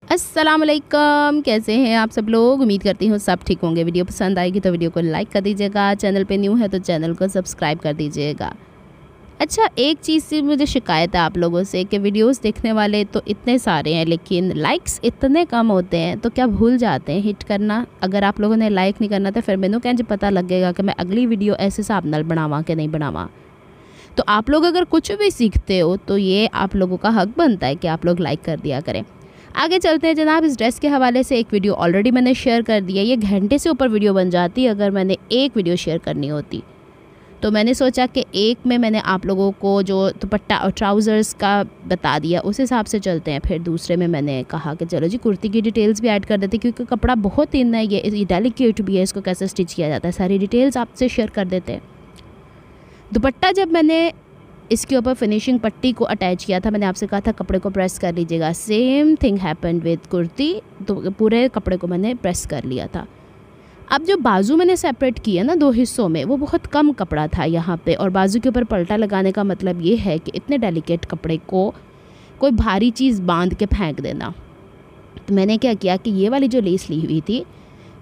अस्सलाम वालेकुम, कैसे हैं आप सब लोग। उम्मीद करती हूँ सब ठीक होंगे। वीडियो पसंद आएगी तो वीडियो को लाइक कर दीजिएगा, चैनल पे न्यू है तो चैनल को सब्सक्राइब कर दीजिएगा। अच्छा, एक चीज़ से मुझे शिकायत है आप लोगों से कि वीडियोस देखने वाले तो इतने सारे हैं लेकिन लाइक्स इतने कम होते हैं, तो क्या भूल जाते हैं हिट करना। अगर आप लोगों ने लाइक नहीं करना तो फिर मैनू कैसे पता लगेगा कि मैं अगली वीडियो ऐसे हिसाब नाल बनावा कि नहीं बनावा। तो आप लोग अगर कुछ भी सीखते हो तो ये आप लोगों का हक बनता है कि आप लोग लाइक कर दिया करें। आगे चलते हैं जनाब। इस ड्रेस के हवाले से एक वीडियो ऑलरेडी मैंने शेयर कर दिया। ये घंटे से ऊपर वीडियो बन जाती अगर मैंने एक वीडियो शेयर करनी होती। तो मैंने सोचा कि एक में मैंने आप लोगों को जो दुपट्टा और ट्राउज़र्स का बता दिया उस हिसाब से चलते हैं। फिर दूसरे में मैंने कहा कि चलो जी कुर्ती की डिटेल्स भी ऐड कर देते क्योंकि कपड़ा बहुत थिन है, ये डेलिकेट भी है, इसको कैसे स्टिच किया जाता है सारी डिटेल्स आपसे शेयर कर देते हैं। दुपट्टा जब मैंने इसके ऊपर फिनिशिंग पट्टी को अटैच किया था, मैंने आपसे कहा था कपड़े को प्रेस कर लीजिएगा। Same thing happened with kurti, तो पूरे कपड़े को मैंने प्रेस कर लिया था। अब जो बाजू मैंने सेपरेट किया ना दो हिस्सों में, वो बहुत कम कपड़ा था यहाँ पे, और बाजू के ऊपर पलटा लगाने का मतलब ये है कि इतने डेलिकेट कपड़े को कोई भारी चीज़ बांध के फेंक देना। तो मैंने क्या किया कि ये वाली जो लेस ली हुई थी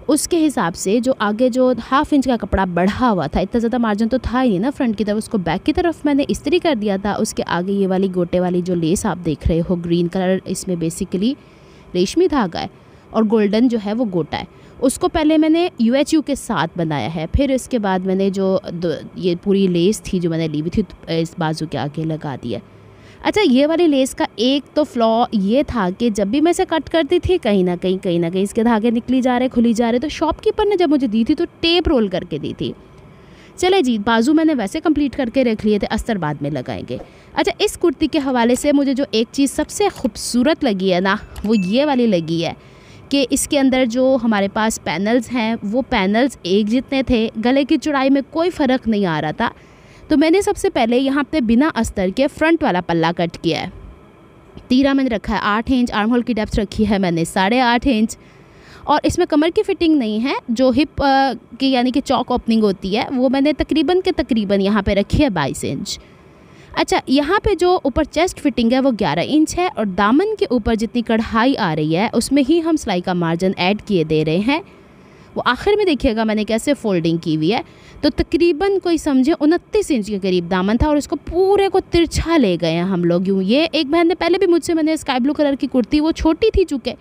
उसके हिसाब से जो आगे जो 1/2 इंच का कपड़ा बढ़ा हुआ था, इतना ज़्यादा मार्जिन तो था ही नहीं ना फ्रंट की तरफ, उसको बैक की तरफ मैंने इस्त्री कर दिया था। उसके आगे ये वाली गोटे वाली जो लेस आप देख रहे हो ग्रीन कलर, इसमें बेसिकली रेशमी धागा है और गोल्डन जो है वो गोटा है। उसको पहले मैंने UHU के साथ बनाया है, फिर इसके बाद मैंने जो ये पूरी लेस थी जो मैंने ली हुई थी इस बाजू के आगे लगा दिया। अच्छा, ये वाली लेस का एक तो फ्लॉ ये था कि जब भी मैं इसे कट करती थी कहीं ना कहीं इसके धागे निकली जा रहे खुली जा रहे। तो शॉपकीपर ने जब मुझे दी थी तो टेप रोल करके दी थी। चले जी, बाजू मैंने वैसे कंप्लीट करके रख लिए थे, अस्तर बाद में लगाएंगे। अच्छा, इस कुर्ती के हवाले से मुझे जो एक चीज़ सबसे खूबसूरत लगी है ना, वो ये वाली लगी है कि इसके अंदर जो हमारे पास पैनल्स हैं वो पैनल्स एक जितने थे, गले की चौड़ाई में कोई फ़र्क नहीं आ रहा था। तो मैंने सबसे पहले यहाँ पे बिना अस्तर के फ्रंट वाला पल्ला कट किया है। तीरा मैंने रखा है 8 इंच, आर्म होल की डेप्थ रखी है मैंने 8.5 इंच, और इसमें कमर की फिटिंग नहीं है, जो हिप की यानी कि चौक ओपनिंग होती है वो मैंने तकरीबन के तकरीबन यहाँ पे रखी है 22 इंच। अच्छा, यहाँ पे जो ऊपर चेस्ट फिटिंग है वो 11 इंच है, और दामन के ऊपर जितनी कढ़ाई आ रही है उसमें ही हम सिलाई का मार्जिन ऐड किए दे रहे हैं। वो आखिर में देखिएगा मैंने कैसे फोल्डिंग की हुई है। तो तकरीबन कोई समझे 29 इंच के करीब दामन था, और इसको पूरे को तिरछा ले गए हैं हम लोग यूँ। ये एक बहन ने पहले भी मुझसे, मैंने स्काई ब्लू कलर की कुर्ती, वो छोटी थी चूँकि,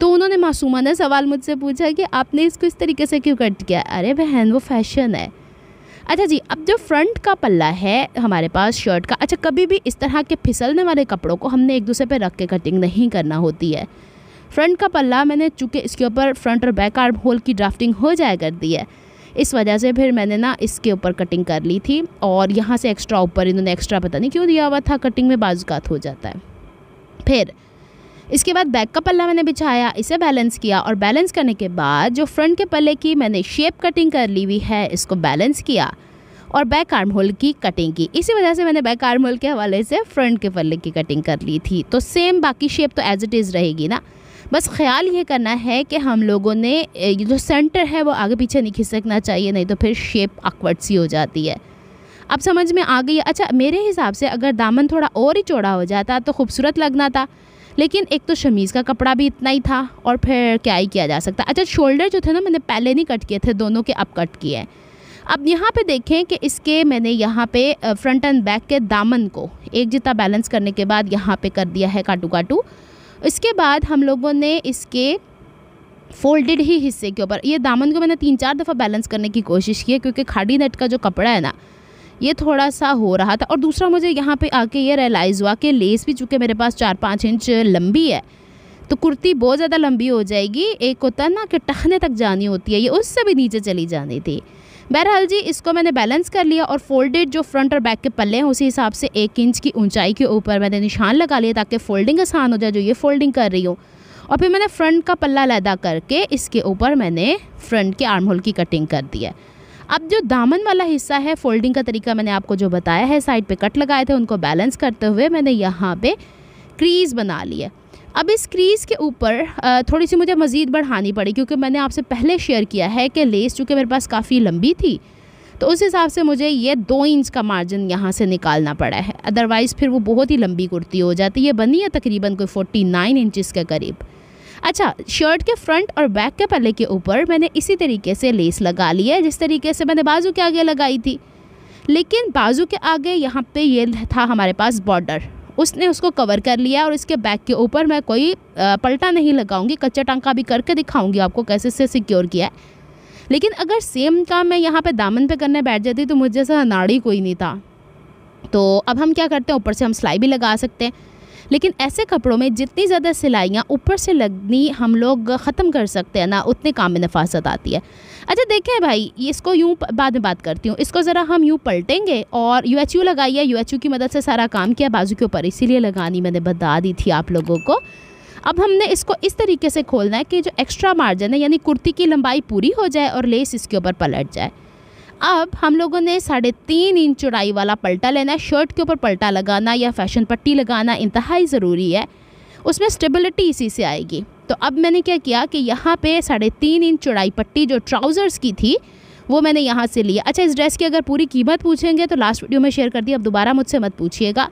तो उन्होंने मासूमाना सवाल मुझसे पूछा कि आपने इसको इस तरीके से क्यों कट किया। अरे बहन, वो फैशन है। अच्छा जी, अब जो फ्रंट का पल्ला है हमारे पास शर्ट का, अच्छा कभी भी इस तरह के फिसलने वाले कपड़ों को हमने एक दूसरे पे रख के कटिंग नहीं करना होती है। फ्रंट का पल्ला मैंने चूँकि इसके ऊपर फ्रंट और बैक आर्म होल की ड्राफ्टिंग हो जाया करती है, इस वजह से फिर मैंने ना इसके ऊपर कटिंग कर ली थी, और यहाँ से एक्स्ट्रा ऊपर इन्होंने एक्स्ट्रा पता नहीं क्यों दिया हुआ था, कटिंग में बाजुकात हो जाता है। फिर इसके बाद बैक का पल्ला मैंने बिछाया, इसे बैलेंस किया, और बैलेंस करने के बाद जो फ्रंट के पल्ले की मैंने शेप कटिंग कर ली हुई है इसको बैलेंस किया, और बैक आर्म होल की कटिंग की। इसी वजह से मैंने बैक आर्म होल के हवाले से फ्रंट के पल्ले की कटिंग कर ली थी। तो सेम बाकी शेप तो एज इट इज़ रहेगी ना, बस ख्याल ये करना है कि हम लोगों ने ये जो सेंटर है वो आगे पीछे नहीं खिसकना चाहिए, नहीं तो फिर शेप ऑकवर्ड सी हो जाती है। अब समझ में आ गई है। अच्छा, मेरे हिसाब से अगर दामन थोड़ा और ही चौड़ा हो जाता तो खूबसूरत लगना था, लेकिन एक तो शमीज़ का कपड़ा भी इतना ही था, और फिर क्या ही किया जा सकता। अच्छा, शोल्डर जो थे ना मैंने पहले नहीं कट किए थे, दोनों के अब कट किए हैं। अब यहाँ पे देखें कि इसके मैंने यहाँ पे फ्रंट एंड बैक के दामन को एक जितना बैलेंस करने के बाद यहाँ पे कर दिया है काटू काटू। इसके बाद हम लोगों ने इसके फोल्डेड ही हिस्से के ऊपर ये दामन को मैंने 3-4 दफ़ा बैलेंस करने की कोशिश की है, क्योंकि खाड़ी नेट का जो कपड़ा है ना ये थोड़ा सा हो रहा था। और दूसरा मुझे यहाँ पे आके ये रियलाइज़ हुआ कि लेस भी चूँकि मेरे पास 4-5 इंच लंबी है, तो कुर्ती बहुत ज़्यादा लंबी हो जाएगी। एक होता है ना कि टखने तक जानी होती है, ये उससे भी नीचे चली जानी थी। बहरहाल जी, इसको मैंने बैलेंस कर लिया, और फोल्डेड जो फ्रंट और बैक के पल्ले हैं उसी हिसाब से 1 इंच की ऊंचाई के ऊपर मैंने निशान लगा लिया ताकि फ़ोल्डिंग आसान हो जाए, जो ये फ़ोल्डिंग कर रही हूँ। और फिर मैंने फ्रंट का पल्ला अलहदा करके इसके ऊपर मैंने फ्रंट के आर्म होल की कटिंग कर दी है। अब जो दामन वाला हिस्सा है, फोल्डिंग का तरीका मैंने आपको जो बताया है, साइड पे कट लगाए थे, उनको बैलेंस करते हुए मैंने यहाँ पे क्रीज़ बना ली है। अब इस क्रीज़ के ऊपर थोड़ी सी मुझे मज़ीद बढ़ानी पड़ी, क्योंकि मैंने आपसे पहले शेयर किया है कि लेस चूँकि मेरे पास काफ़ी लंबी थी, तो उस हिसाब से मुझे ये 2 इंच का मार्जिन यहाँ से निकालना पड़ा है, अदरवाइज़ फिर वो बहुत ही लंबी कुर्ती हो जाती है। ये बनी है तकरीबन कोई 49 इंचज़ के करीब। अच्छा, शर्ट के फ्रंट और बैक के पल्ले के ऊपर मैंने इसी तरीके से लेस लगा ली है जिस तरीके से मैंने बाजू के आगे लगाई थी। लेकिन बाजू के आगे यहाँ पे ये था हमारे पास बॉर्डर, उसने उसको कवर कर लिया और इसके बैक के ऊपर मैं कोई पलटा नहीं लगाऊंगी। कच्चा टांका भी करके दिखाऊंगी आपको कैसे से सिक्योर किया है। लेकिन अगर सेम काम मैं यहाँ पे दामन पे करने बैठ जाती तो मुझ जैसा नाड़ी कोई नहीं था। तो अब हम क्या करते हैं, ऊपर से हम सिलाई भी लगा सकते हैं। लेकिन ऐसे कपड़ों में जितनी ज़्यादा सिलाइयाँ ऊपर से लगनी हम लोग ख़त्म कर सकते हैं ना, उतने काम में नफासत आती है। अच्छा देखें भाई, इसको यूँ बाद में बात करती हूँ, इसको ज़रा हम यूँ पलटेंगे और UHU लगाई है, UHU की मदद से सारा काम किया बाजू के ऊपर, इसीलिए लगानी मैंने बता दी थी आप लोगों को। अब हमने इसको इस तरीके से खोलना है कि जो एक्स्ट्रा मार्जिन है यानी कुर्ती की लंबाई पूरी हो जाए और लेस इसके ऊपर पलट जाए। अब हम लोगों ने 3.5 इंच चौड़ाई वाला पलटा लेना है। शर्ट के ऊपर पलटा लगाना या फैशन पट्टी लगाना इंतहाई ज़रूरी है, उसमें स्टेबिलिटी इसी से आएगी। तो अब मैंने क्या किया कि यहाँ पे 3.5 इंच चौड़ाई पट्टी जो ट्राउज़र्स की थी वो मैंने यहाँ से लिया। अच्छा, इस ड्रेस की अगर पूरी कीमत पूछेंगे तो लास्ट वीडियो में शेयर कर दी, अब दोबारा मुझसे मत पूछिएगा,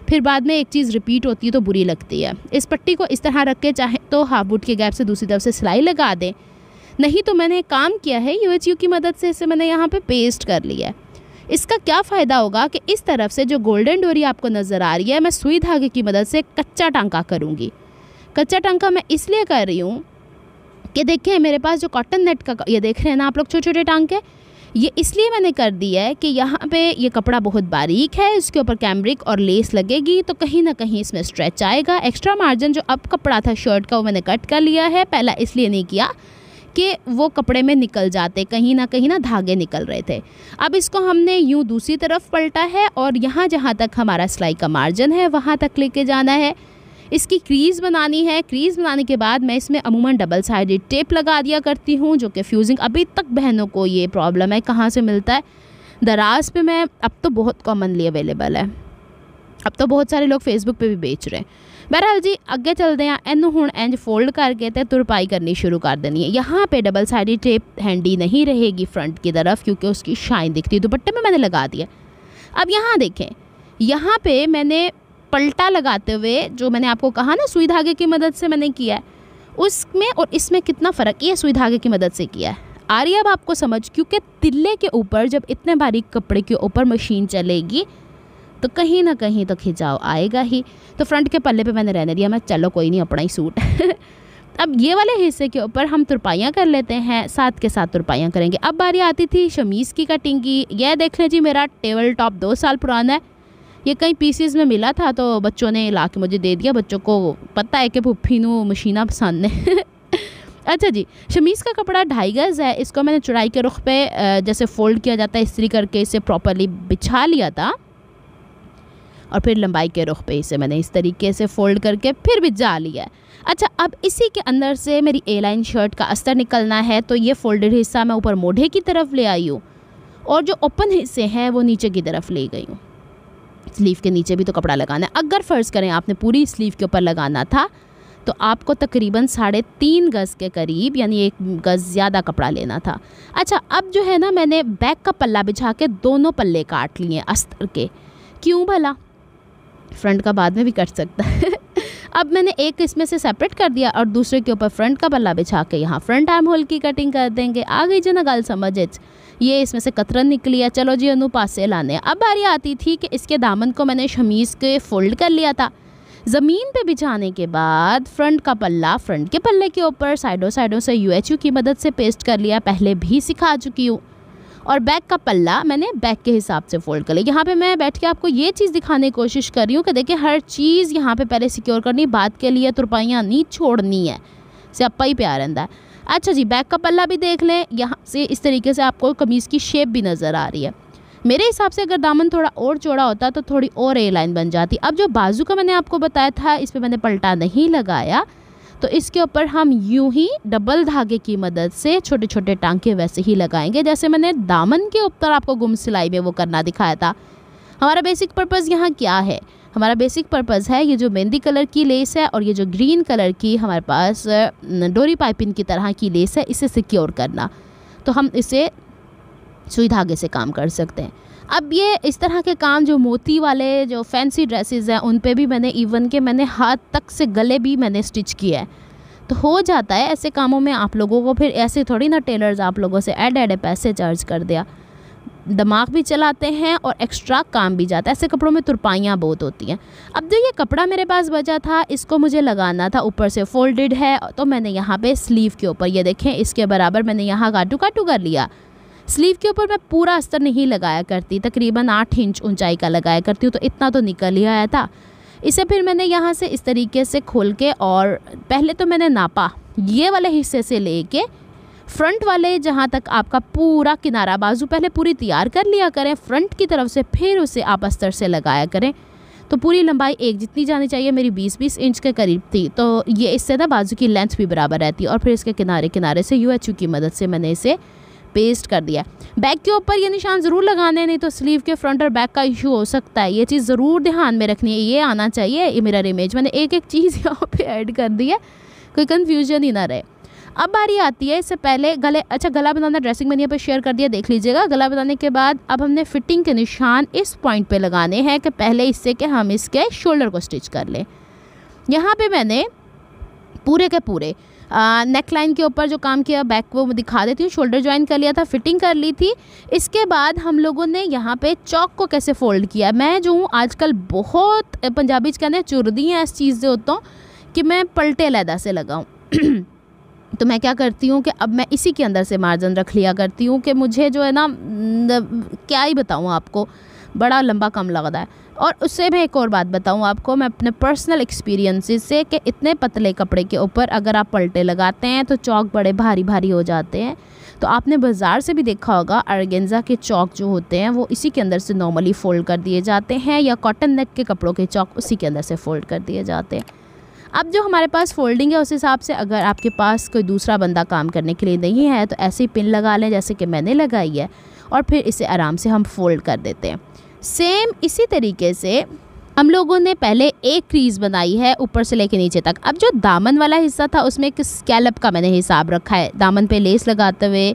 फिर बाद में एक चीज़ रिपीट होती है तो बुरी लगती है। इस पट्टी को इस तरह रख के चाहे तो हाफ बूट के गैप से दूसरी तरफ से सिलाई लगा दें, नहीं तो मैंने काम किया है UHU की मदद से इसे मैंने यहाँ पे पेस्ट कर लिया है। इसका क्या फ़ायदा होगा कि इस तरफ से जो गोल्डन डोरी आपको नज़र आ रही है मैं सुई धागे की मदद से कच्चा टांका करूँगी। कच्चा टांका मैं इसलिए कर रही हूँ कि देखें मेरे पास जो कॉटन नेट का ये देख रहे हैं ना आप लोग छोटे छोटे टांके, ये इसलिए मैंने कर दिया है कि यहाँ पे ये कपड़ा बहुत बारीक है, इसके ऊपर कैमरिक और लेस लगेगी तो कहीं ना कहीं इसमें स्ट्रेच आएगा। एक्स्ट्रा मार्जिन जो अब कपड़ा था शर्ट का वो मैंने कट कर लिया है, पहला इसलिए नहीं किया कि वो कपड़े में निकल जाते, कहीं ना धागे निकल रहे थे। अब इसको हमने यूँ दूसरी तरफ पलटा है और यहाँ जहाँ तक हमारा सिलाई का मार्जिन है वहाँ तक लेके जाना है। इसकी क्रीज़ बनानी है। क्रीज़ बनाने के बाद मैं इसमें अमूमन डबल साइडेड टेप लगा दिया करती हूँ, जो कि फ्यूजिंग, अभी तक बहनों को ये प्रॉब्लम है कहाँ से मिलता है, दराज पे मैं अब तो बहुत कॉमनली अवेलेबल है, अब तो बहुत सारे लोग फेसबुक पे भी बेच रहे हैं। बहरहाल जी अगे चलते हैं। इनू हुण इंज फोल्ड करके तो तुरपाई करनी शुरू कर देनी है। यहाँ पे डबल साइडेड टेप हैंडी नहीं रहेगी फ्रंट की तरफ क्योंकि उसकी शाइन दिखती है, दुपट्टे में मैंने लगा दिया। अब यहाँ देखें, यहाँ पे मैंने पलटा लगाते हुए जो मैंने आपको कहा ना सुई धागे की मदद से मैंने किया है, उसमें और इसमें कितना फ़र्क, ये सुई धागे की मदद से किया है। आ रही है अब आपको समझ, क्योंकि तिल्ले के ऊपर जब इतने बारीक कपड़े के ऊपर मशीन चलेगी तो कहीं ना कहीं तो खिंचाव आएगा ही। तो फ्रंट के पल्ले पे मैंने रहने दिया, मैं चलो कोई नहीं अपना ही सूट अब ये वाले हिस्से के ऊपर हम तुरपाइयाँ कर लेते हैं, साथ के साथ तुरपाइयाँ करेंगे। अब बारी आती थी शमीज़ की कटिंग की। यह देख लें जी, मेरा टेबल टॉप 2 साल पुराना है, ये कई पीसीज में मिला था तो बच्चों ने ला के मुझे दे दिया। बच्चों को पता है कि पुप्पी नू मशीना पसंद है अच्छा जी, शमीज़ का कपड़ा 2.5 गज़ है। इसको मैंने चौड़ाई के रुख पे जैसे फ़ोल्ड किया जाता है इस्त्री करके इसे प्रॉपरली बिछा लिया था और फिर लंबाई के रुख पे इसे मैंने इस तरीके से फ़ोल्ड करके फिर बिछा लिया है। अच्छा, अब इसी के अंदर से मेरी ए लाइन शर्ट का अस्तर निकलना है, तो ये फोल्डेड हिस्सा मैं ऊपर मोढ़े की तरफ ले आई हूँ और जो ओपन हिस्से हैं वो नीचे की तरफ ले गई हूँ। स्लीव के नीचे भी तो कपड़ा लगाना है। अगर फ़र्ज़ करें आपने पूरी स्लीव के ऊपर लगाना था तो आपको तकरीबन 3.5 गज़ के करीब यानी 1 गज़ ज़्यादा कपड़ा लेना था। अच्छा, अब जो है ना मैंने बैक का पल्ला बिछा के दोनों पल्ले काट लिए अस्तर के। क्यों भला, फ्रंट का बाद में भी कट सकता है अब मैंने एक इसमें से सेपरेट कर दिया और दूसरे के ऊपर फ्रंट का पल्ला बिछा के यहाँ फ्रंट आर्म होल की कटिंग कर देंगे। आ गई जो ना गल समझ, ये इसमें से कतरन निकली है। चलो जी अनु पासे लाने। अब बारी आती थी कि इसके दामन को मैंने शमीज़ के फोल्ड कर लिया था। ज़मीन पे बिछाने के बाद फ्रंट का पल्ला फ्रंट के पल्ले के ऊपर साइडों से UHU की मदद से पेस्ट कर लिया, पहले भी सिखा चुकी हूँ। और बैक का पल्ला मैंने बैक के हिसाब से फोल्ड कर लिया। यहाँ पे मैं बैठ के आपको ये चीज़ दिखाने की कोशिश कर रही हूँ कि देखिए हर चीज़ यहाँ पे पहले सिक्योर करनी, बात के लिए तुरपाइयाँ नहीं छोड़नी है, सियापा ही प्यार रहता है। अच्छा जी, बैक का पल्ला भी देख लें, यहाँ से इस तरीके से आपको कमीज़ की शेप भी नज़र आ रही है। मेरे हिसाब से अगर दामन थोड़ा और चौड़ा होता तो थोड़ी और ए लाइन बन जाती। अब जो बाजू का मैंने आपको बताया था इस पर मैंने पलटा नहीं लगाया, तो इसके ऊपर हम यूं ही डबल धागे की मदद से छोटे छोटे टांके वैसे ही लगाएंगे जैसे मैंने दामन के ऊपर आपको गुम सिलाई में वो करना दिखाया था। हमारा बेसिक पर्पज़ यहाँ क्या है, हमारा बेसिक पर्पज़ है ये जो मेहंदी कलर की लेस है और ये जो ग्रीन कलर की हमारे पास डोरी पाइपिंग की तरह की लेस है, इसे सिक्योर करना। तो हम इसे सुई धागे से काम कर सकते हैं। अब ये इस तरह के काम जो मोती वाले जो फैंसी ड्रेसेस हैं उन पे भी मैंने इवन के मैंने हाथ तक से गले भी मैंने स्टिच किया है, तो हो जाता है ऐसे कामों में आप लोगों को, फिर ऐसे थोड़ी ना टेलर्स आप लोगों से ऐड पैसे चार्ज कर दिया, दिमाग भी चलाते हैं और एक्स्ट्रा काम भी जाता है। ऐसे कपड़ों में तुरपाइयाँ बहुत होती हैं। अब जो ये कपड़ा मेरे पास बचा था, इसको मुझे लगाना था, ऊपर से फोल्डेड है, तो मैंने यहाँ पे स्लीव के ऊपर, ये देखें इसके बराबर मैंने यहाँ काटू कर लिया। स्लीव के ऊपर मैं पूरा अस्तर नहीं लगाया करती, तकरीबन 8 इंच ऊंचाई का लगाया करती हूँ, तो इतना तो निकल ही आया था। इसे फिर मैंने यहाँ से इस तरीके से खोल के, और पहले तो मैंने नापा ये वाले हिस्से से लेके फ्रंट वाले जहाँ तक आपका पूरा किनारा, बाजू पहले पूरी तैयार कर लिया करें फ्रंट की तरफ से, फिर उसे आप अस्तर से लगाया करें। तो पूरी लंबाई एक जितनी जानी चाहिए, मेरी 20 इंच के करीब थी, तो ये इससे ना बाजू की लेंथ भी बराबर रहती है। और फिर इसके किनारे से UHU की मदद से मैंने इसे पेस्ट कर दिया। बैक के ऊपर ये निशान ज़रूर लगाने, नहीं तो स्लीव के फ्रंट और बैक का इशू हो सकता है। ये चीज़ ज़रूर ध्यान में रखनी है, ये आना चाहिए मिरर इमेज। मैंने एक चीज़ यहाँ पे ऐड कर दी है, कोई कन्फ्यूजन ही ना रहे। अब बारी आती है इससे पहले गले, अच्छा गला बनाना ड्रेसिंग मैंने यहाँ पे शेयर कर दिया, देख लीजिएगा। गला बनाने के बाद अब हमने फिटिंग के निशान इस पॉइंट पे लगाने हैं कि पहले इससे कि हम इसके शोल्डर को स्टिच कर लें। यहाँ पे मैंने पूरे के पूरे नेक लाइन के ऊपर जो काम किया, बैक वो दिखा देती हूँ। शोल्डर ज्वाइन कर लिया था, फिटिंग कर ली थी। इसके बाद हम लोगों ने यहाँ पे चौक को कैसे फोल्ड किया। मैं जो हूँ आजकल बहुत पंजाबी कहते हैं चुरदी हैं इस चीज़ से होता हूँ कि मैं पलटे अलहदा से लगाऊँ। तो मैं क्या करती हूँ कि अब मैं इसी के अंदर से मार्जिन रख लिया करती हूँ कि मुझे जो है ना, क्या ही बताऊँ आपको, बड़ा लंबा कम लगता है। और उससे मैं एक और बात बताऊँ आपको, मैं अपने पर्सनल एक्सपीरियंसेस से, कि इतने पतले कपड़े के ऊपर अगर आप पलटे लगाते हैं तो चौक बड़े भारी भारी हो जाते हैं। तो आपने बाज़ार से भी देखा होगा, ऑर्गेन्जा के चौक जो होते हैं वो इसी के अंदर से नॉर्मली फ़ोल्ड कर दिए जाते हैं, या कॉटन नेट के कपड़ों के चौक उसी के अंदर से फ़ोल्ड कर दिए जाते हैं। अब जो हमारे पास फोल्डिंग है उस हिसाब से, अगर आपके पास कोई दूसरा बंदा काम करने के लिए नहीं है तो ऐसे ही पिन लगा लें जैसे कि मैंने लगाई है, और फिर इसे आराम से हम फोल्ड कर देते हैं। सेम इसी तरीके से हम लोगों ने पहले एक क्रीज़ बनाई है ऊपर से लेके नीचे तक। अब जो दामन वाला हिस्सा था उसमें एक स्कैलप का मैंने हिसाब रखा है। दामन पे लेस लगाते हुए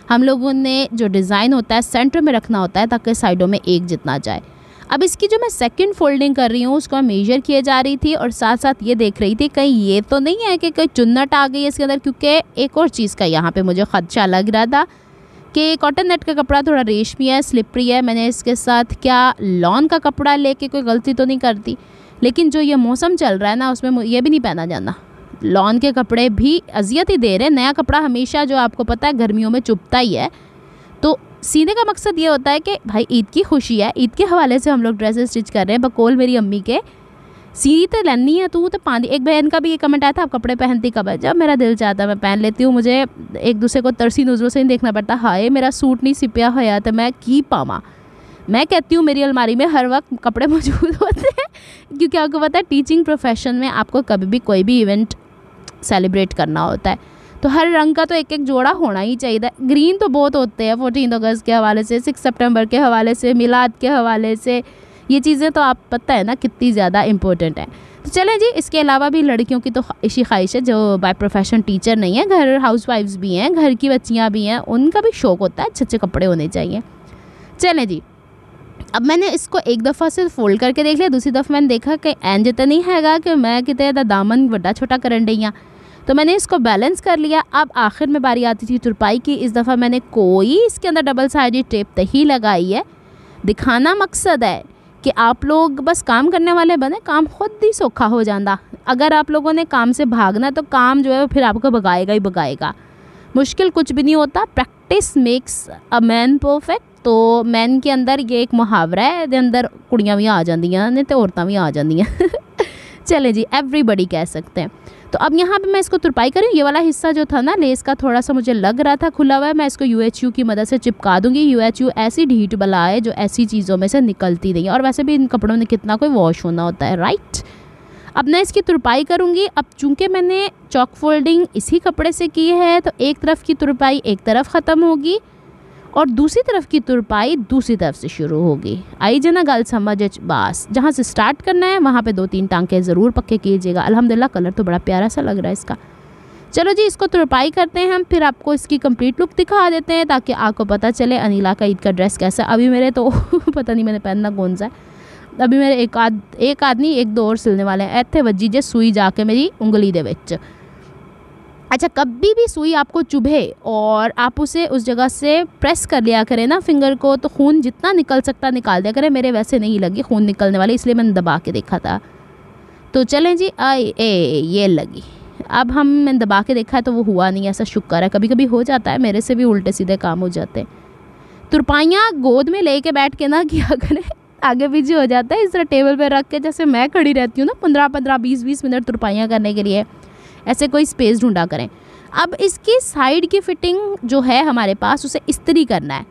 हम लोगों ने जो डिज़ाइन होता है सेंटर में रखना होता है ताकि साइडों में एक जितना जाए। अब इसकी जो मैं सेकंड फोल्डिंग कर रही हूँ उसको मैं मेजर किए जा रही थी, और साथ साथ ये देख रही थी कहीं ये तो नहीं है कि कोई चुन्नट आ गई है इसके अंदर, क्योंकि एक और चीज़ का यहाँ पे मुझे खदशा लग रहा था कि कॉटन नेट का कपड़ा थोड़ा रेशमी है, स्लिपरी है। मैंने इसके साथ क्या लॉन का कपड़ा लेके कोई गलती तो नहीं करती, लेकिन जो ये मौसम चल रहा है ना उसमें ये भी नहीं पहना जाना। लॉन के कपड़े भी अजियत ही दे रहे हैं। नया कपड़ा हमेशा जो आपको पता है गर्मियों में चुभता ही है। तो सीने का मकसद ये होता है कि भाई ईद की खुशी है, ईद के हवाले से हम लोग ड्रेसेस स्टिच कर रहे हैं। बकौल मेरी अम्मी के सी तो लेनी है तू तो पानी। एक बहन का भी ये कमेंट आया था, आप कपड़े पहनती कब है? जब मेरा दिल चाहता है मैं पहन लेती हूँ। मुझे एक दूसरे को तरसी नज़रों से नहीं देखना पड़ता, हाय मेरा सूट नहीं सिपया होया तो मैं की पावा। मैं कहती हूँ मेरी अलमारी में हर वक्त कपड़े मौजूद होते हैं, क्योंकि आपको पता है टीचिंग प्रोफेशन में आपको कभी भी कोई भी इवेंट सेलिब्रेट करना होता है तो हर रंग का तो एक एक जोड़ा होना ही चाहिए। ग्रीन तो बहुत होते हैं 14 अगस्त के हवाले से, 6 सितंबर के हवाले से, मिलाद के हवाले से। ये चीज़ें तो आप पता है ना कितनी ज़्यादा इम्पोर्टेंट है। तो चलें जी, इसके अलावा भी लड़कियों की तो इसी ख्वाहिश है जो बाय प्रोफेशन टीचर नहीं है, घर हाउसवाइफ्स भी हैं, घर की बच्चियाँ भी हैं, उनका भी शौक़ होता है अच्छे अच्छे कपड़े होने चाहिए। चलें जी, अब मैंने इसको एक दफ़ा से फोल्ड करके देख लिया, दूसरी दफ़ा मैंने देखा कि एंज तो नहीं हैगा कि मैं कितने दामन बड़ा छोटा करन रही हाँ, तो मैंने इसको बैलेंस कर लिया। अब आखिर में बारी आती थी तुरपाई की। इस दफ़ा मैंने कोई इसके अंदर डबल साइडेड टेप नहीं लगाई है। दिखाना मकसद है कि आप लोग बस काम करने वाले बने, काम खुद ही सौखा हो जाता। अगर आप लोगों ने काम से भागना तो काम जो है फिर आपको भगाएगा ही भगाएगा। मुश्किल कुछ भी नहीं होता, practice makes a man perfect. तो मैन के अंदर ये एक मुहावरा है, दे अंदर कुड़ियाँ भी आ जांदियां ने तो औरतां भी आ जांदियां चले जी, एवरीबडी कह सकते हैं। तो अब यहाँ पे मैं इसको तुरपाई करूँ। ये वाला हिस्सा जो था ना लेस का थोड़ा सा मुझे लग रहा था खुला हुआ है, मैं इसको UHU की मदद से चिपका दूंगी। UHU ऐसी ढीठ बला है जो ऐसी चीज़ों में से निकलती नहीं है, और वैसे भी इन कपड़ों में कितना कोई वॉश होना होता है, राइट। अब मैं इसकी तुरपाई करूँगी। अब चूँकि मैंने चॉक फोल्डिंग इसी कपड़े से की है तो एक तरफ की तुरपाई एक तरफ ख़त्म होगी और दूसरी तरफ की तुरपाई दूसरी तरफ से शुरू होगी। आई जना गल समझ बस, जहाँ से स्टार्ट करना है वहाँ पे 2-3 टांके ज़रूर पक्के कीजिएगा। अल्हम्दुलिल्लाह कलर तो बड़ा प्यारा सा लग रहा है इसका। चलो जी, इसको तुरपाई करते हैं हम, फिर आपको इसकी कंप्लीट लुक दिखा देते हैं ताकि आपको पता चले अनिला का ईद का ड्रेस कैसा। अभी मेरे तो पता नहीं मैंने पहनना कौन सा है। अभी मेरे एक आदमी 1-2 और सिलने वाले हैं। इत्थे वजी जे सुई जाके मेरी उंगली दे विच। अच्छा, कभी भी सुई आपको चुभे और आप उसे उस जगह से प्रेस कर लिया करें ना फिंगर को, तो खून जितना निकल सकता निकाल दिया करें। मेरे वैसे नहीं लगी खून निकलने वाली, इसलिए मैंने दबा के देखा था। तो चलें जी, ये लगी। अब मैंने दबा के देखा है तो वो हुआ नहीं, ऐसा शुक्र है। कभी कभी हो जाता है, मेरे से भी उल्टे सीधे काम हो जाते हैं। तुरपाइयाँ गोद में ले के बैठ के ना किया करें, आगे पीछे हो जाता है। इस तरह टेबल पर रख के जैसे मैं खड़ी रहती हूँ ना 15-15, 20-20 मिनट तुरपाइयाँ करने के लिए, ऐसे कोई स्पेस ढूंढा करें। अब इसकी साइड की फिटिंग जो है हमारे पास, उसे इस्त्री करना है।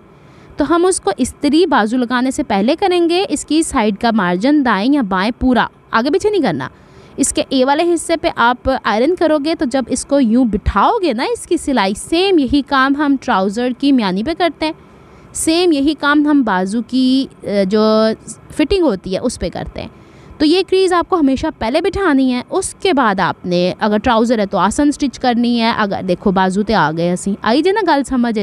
तो हम उसको इस्त्री बाजू लगाने से पहले करेंगे। इसकी साइड का मार्जिन दाएं या बाएं पूरा, आगे पीछे नहीं करना। इसके ए वाले हिस्से पे आप आयरन करोगे तो जब इसको यूँ बिठाओगे ना इसकी सिलाई, सेम यही काम हम ट्राउज़र की म्यानी पे करते हैं, सेम यही काम हम बाजू की जो फिटिंग होती है उस पे करते हैं। तो ये क्रीज़ आपको हमेशा पहले बिठानी है। उसके बाद आपने अगर ट्राउज़र है तो आसन स्टिच करनी है। अगर देखो बाजू ते आ गए असी आई जे ना गल समझ।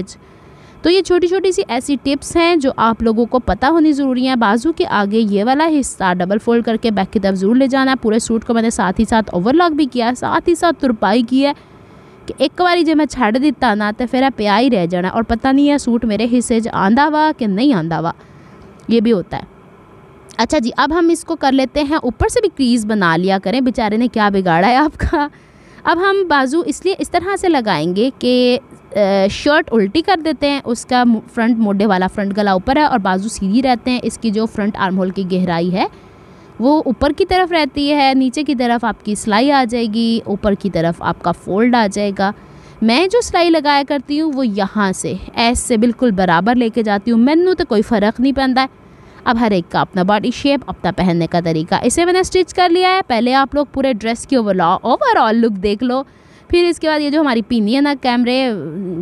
तो ये छोटी छोटी सी ऐसी टिप्स हैं जो आप लोगों को पता होनी ज़रूरी है। बाजू के आगे ये वाला हिस्सा डबल फोल्ड करके बैक की तरफ ज़रूर ले जाना है। पूरे सूट को मैंने साथ ही साथ ओवरलॉक भी किया, साथ ही साथ तुरपाई की है कि एक बारी जो मैं छड़ दिता ना तो फिर पिया ही रह जाना और पता नहीं है सूट मेरे हिस्से च आंदा वा कि नहीं आंदा वा, ये भी होता है। अच्छा जी, अब हम इसको कर लेते हैं, ऊपर से भी क्रीज़ बना लिया करें, बेचारे ने क्या बिगाड़ा है आपका। अब हम बाजू इसलिए इस तरह से लगाएंगे कि शर्ट उल्टी कर देते हैं, उसका फ्रंट मोड़े वाला फ्रंट गला ऊपर है और बाजू सीधी रहते हैं। इसकी जो फ्रंट आर्म होल की गहराई है वो ऊपर की तरफ रहती है, नीचे की तरफ आपकी सिलाई आ जाएगी, ऊपर की तरफ आपका फोल्ड आ जाएगा। मैं जो सिलाई लगाया करती हूँ वो यहाँ से ऐसे बिल्कुल बराबर लेके जाती हूँ, मैनू तो कोई फ़र्क नहीं पैंदा है। अब हर एक का अपना बॉडी शेप, अपना पहनने का तरीका। इसे मैंने स्टिच कर लिया है। पहले आप लोग पूरे ड्रेस की ओवरऑल लुक देख लो, फिर इसके बाद ये जो हमारी पीनी है ना कैमरे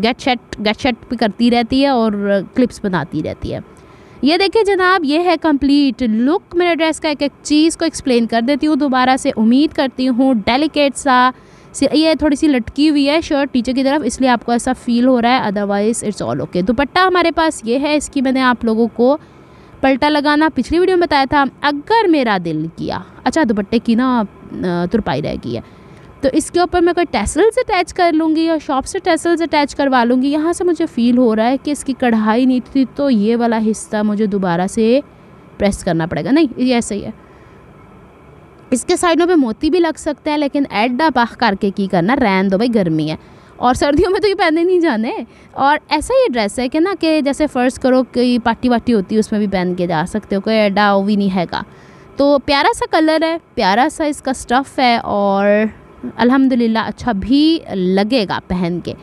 गेट शेट पे करती रहती है और क्लिप्स बनाती रहती है। ये देखिए जनाब, ये है कंप्लीट लुक मेरे ड्रेस का। एक एक चीज़ को एक्सप्लेन कर देती हूँ दोबारा से। उम्मीद करती हूँ डेलिकेट सा, ये थोड़ी सी लटकी हुई है शर्ट नीचे की तरफ, इसलिए आपको ऐसा फील हो रहा है, अदरवाइज़ इट्स ऑल ओके। दुपट्टा हमारे पास ये है, इसकी मैंने आप लोगों को पलटा लगाना पिछली वीडियो में बताया था। अगर मेरा दिल किया, अच्छा दुपट्टे की ना तुरपाई रह गई है, तो इसके ऊपर मैं कोई टैसल्स अटैच कर लूँगी या शॉप से टैसल्स अटैच करवा लूँगी। यहाँ से मुझे फ़ील हो रहा है कि इसकी कढ़ाई नहीं थी, तो ये वाला हिस्सा मुझे दोबारा से प्रेस करना पड़ेगा। नहीं, ये ऐसे ही है। इसके साइडों पे मोती भी लग सकते हैं, लेकिन एडा बाह करके की करना, रहन दो भाई, गर्मी है और सर्दियों में तो ये पहने नहीं जाने। और ऐसा ये ड्रेस है कि ना कि जैसे फ़र्ज़ करो कोई पार्टी वाटी होती है उसमें भी पहन के जा सकते हो, कोई एडा वो भी नहीं हैगा। तो प्यारा सा कलर है, प्यारा सा इसका स्टफ़ है और अल्हम्दुलिल्लाह अच्छा भी लगेगा पहन के।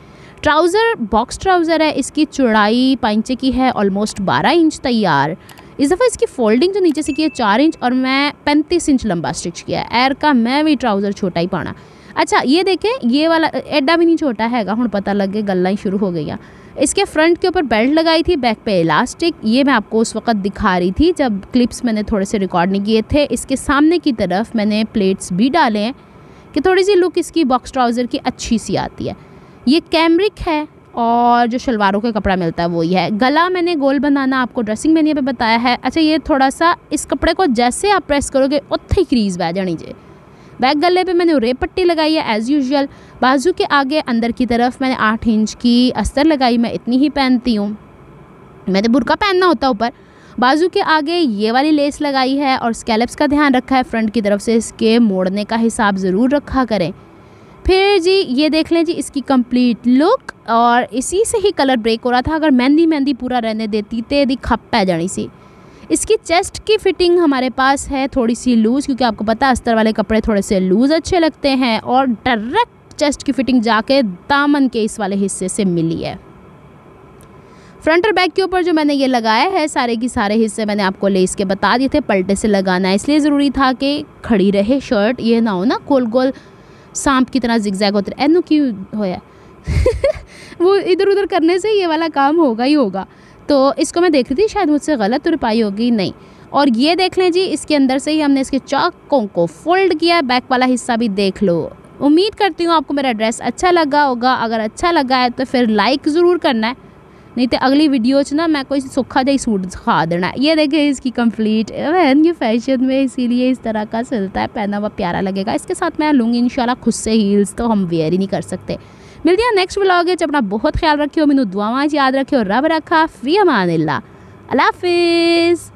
ट्राउज़र बॉक्स ट्राउज़र है, इसकी चौड़ाई 5 इंच की है, ऑलमोस्ट 12 इंच तैयार। इस दफ़ा इसकी फोल्डिंग जो नीचे से की है 4 इंच और मैं 35 इंच लंबा स्टिच किया है। एर का मैं भी ट्राउज़र छोटा ही पाना। अच्छा ये देखें, ये वाला एडा भी नहीं छोटा हैगा, हुण पता लगे गल्लां ही शुरू हो गई। इसके फ्रंट के ऊपर बेल्ट लगाई थी, बैक पे इलास्टिक, ये मैं आपको उस वक्त दिखा रही थी जब क्लिप्स मैंने थोड़े से रिकॉर्ड नहीं किए थे। इसके सामने की तरफ मैंने प्लेट्स भी डाले हैं कि थोड़ी सी लुक इसकी बॉक्स ट्राउज़र की अच्छी सी आती है। ये कैमरिक है और जो शलवारों का कपड़ा मिलता है वो ही है। गला मैंने गोल बनाना आपको ड्रेसिंग मेन्यू पे बताया है। अच्छा ये थोड़ा सा इस कपड़े को जैसे आप प्रेस करोगे उत्थे ही क्रीज़ बह जानी जे। बैक गले पे मैंने रेप पट्टी लगाई है एज़ यूजुअल। बाजू के आगे अंदर की तरफ मैंने 8 इंच की अस्तर लगाई, मैं इतनी ही पहनती हूँ, मैंने बुर्का पहनना होता ऊपर। बाजू के आगे ये वाली लेस लगाई है और स्कैलप्स का ध्यान रखा है, फ्रंट की तरफ से इसके मोड़ने का हिसाब ज़रूर रखा करें। फिर जी ये देख लें जी इसकी कंप्लीट लुक, और इसी से ही कलर ब्रेक हो रहा था। अगर मेहंदी पूरा रहने देती तो यदि खप पै जानी सी। इसकी चेस्ट की फिटिंग हमारे पास है थोड़ी सी लूज़, क्योंकि आपको पता है अस्तर वाले कपड़े थोड़े से लूज़ अच्छे लगते हैं, और डायरेक्ट चेस्ट की फिटिंग जाके दामन के इस वाले हिस्से से मिली है। फ्रंट और बैक के ऊपर जो मैंने ये लगाया है सारे के सारे हिस्से मैंने आपको लेस के बता दिए थे, पलटे से लगाना है, इसलिए ज़रूरी था कि खड़ी रहे शर्ट, ये ना हो ना गोल गोल सांप की तरह जिगजैग होते। एनू क्यों होया वो इधर उधर करने से ये वाला काम होगा ही होगा। तो इसको मैं देख रही थी शायद मुझसे गलत तुरपाई होगी, नहीं। और ये देख लें जी, इसके अंदर से ही हमने इसके चाकों को फोल्ड किया, बैक वाला हिस्सा भी देख लो। उम्मीद करती हूँ आपको मेरा ड्रेस अच्छा लगा होगा। अगर अच्छा लगा है तो फिर लाइक ज़रूर करना है, नहीं तो अगली वीडियो ना मैं कोई सूखा जा सूट दिखा देना है। ये देखिए इसकी कंप्लीट बहन, ये फैशन में इसीलिए इस तरह का चलता है, पहना हुआ प्यारा लगेगा। इसके साथ मैं लूँगी इंशाल्लाह खुद से हील्स, तो हम वेयर ही नहीं कर सकते। मिलती है नेक्स्ट व्लॉग है। अपना बहुत ख्याल रखियो, मैनू दुआवां याद रखियो। रब रखा, फी अमान अल्लाह। अल्लाह हाफिज़।